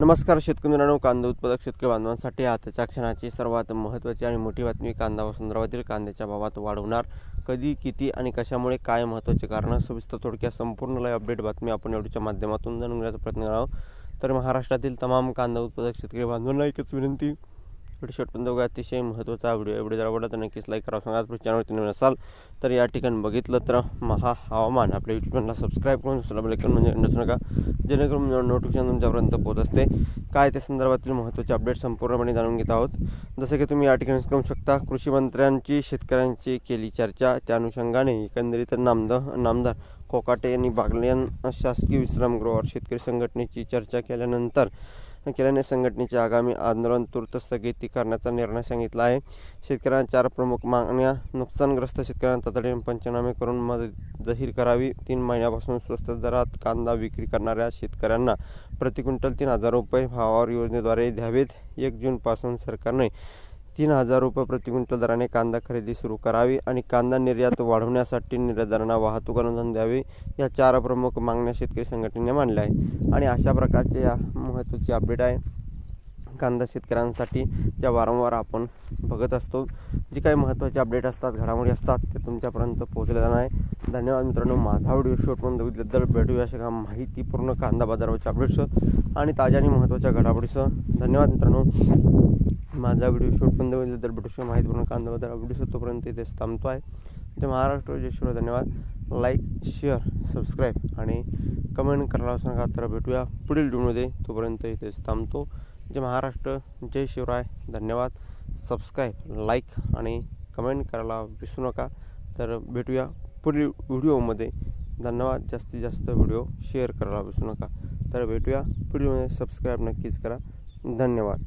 नमस्कार शेतकरी मित्रांनो, कांदा उत्पादक शेतकरी बांधवांसाठी आजच्या क्षणाची सर्वात महत्त्वाची आणि मोठी बातमी. कांदा वसुंधरातील कांद्याच्या भावात वाढ होणार कधी, किती आणि कशामुळे, काय महत्त्वाचे कारण, सविस्तर थोडक्यात संपूर्ण लाईव्ह अपडेट बातमी आपण व्हिडिओच्या माध्यमातून जाणून घेण्याचा प्रयत्न करणार आहोत. तर महाराष्ट्रातील तमाम कांदा उत्पादक शेतकरी बांधवांना एकच विनंती, व्हिडिओ शेवटपर्यंत बघा. अतिशय महत्त्वाचा व्हिडिओ जर आवडला तर नक्कीच लाईक करा. सांगा आपल्या चॅनलवरती नवीन असाल तर या ठिकाणी बघितलं तर महा हवामान आपल्या यूट्यूब चॅनलला सबस्क्राईब करून दुसरा बेल आयकॉन म्हणजे नसू नका, जेणेकरून नोटिफिकेशन तुमच्यापर्यंत पोहोचत असते. काय त्या संदर्भातील महत्त्वाचे अपडेट संपूर्णपणे जाणून घेत आहोत. जसं की तुम्ही या ठिकाणी करू शकता, कृषी मंत्र्यांची शेतकऱ्यांची केली चर्चा. त्या अनुषंगाने एकंदरीत नामदार कोकाटे यांनी बागलाण शासकीय विश्रामगृहावर शेतकरी संघटनेची चर्चा केल्याने संघटनेचे आगामी आंदोलन तूर्त स्थगिती करण्याचा निर्णय सांगितला आहे. शेतकऱ्यांना 4 प्रमुख मागण्या. नुकसानग्रस्त शेतकऱ्यांना तातडीने पंचनामे करून मदत जाहीर करावी. 3 महिन्यापासून स्वस्त दरात कांदा विक्री करणाऱ्या शेतकऱ्यांना प्रति क्विंटल 3,000 रुपये भावावर योजनेद्वारे द्यावेत. 1 जूनपासून सरकारने 3,000 रुपये प्रति क्विंटल दराने कांदा खरेदी सुरू करावी आणि कांदा निर्यात वाढवण्यासाठी निर्यातदारांना वाहतूक अनुदान द्यावे. या 4 प्रमुख मागण्या शेतकरी संघटनेने मांडल्या आहे आणि अशा प्रकारचे या महत्त्वाची अपडेट आहे कांदा शेतकऱ्यांसाठी, ज्या वारंवार आपण बघत असतो. जे काही महत्त्वाचे अपडेट असतात, घडामोडी असतात, ते तुमच्यापर्यंत पोहोचले जाणार आहे. धन्यवाद मित्रांनो. माझा व्हिडिओ शेवटपर्यंत बघितल्याबद्दल. भेटूया अशा माहितीपूर्ण कांदा बाजारावरच्या अपडेट्स आणि ताज्या आणि महत्त्वाच्या घडामोडीसह. धन्यवाद मित्रांनो. माझा व्हिडिओ शेवटपर्यंत बघितल्याबद्दल. भेटूया माहितीपूर्ण कांदा बाजार अपडेट्स. तोपर्यंत इथेच थांबतो आहे. जय महाराष्ट्र, जय शिवराय. धन्यवाद. लाईक, शेअर, सबस्क्राईब आणि कमेंट करायला सांगा. तर भेटूया पुढील व्हिडिओमध्ये. तोपर्यंत इथेच थांबतो. जय महाराष्ट्र, जय शिवराय. धन्यवाद. सबस्क्राईब, लाईक आणि कमेंट करायला विसरू नका. तर भेटूया पुढील व्हिडिओमध्ये. धन्यवाद. जास्तीत जास्त व्हिडिओ शेअर करायला विसरू नका. तर भेटूया पुढील व्हिडिओमध्ये. सबस्क्राईब नक्कीच करा. धन्यवाद.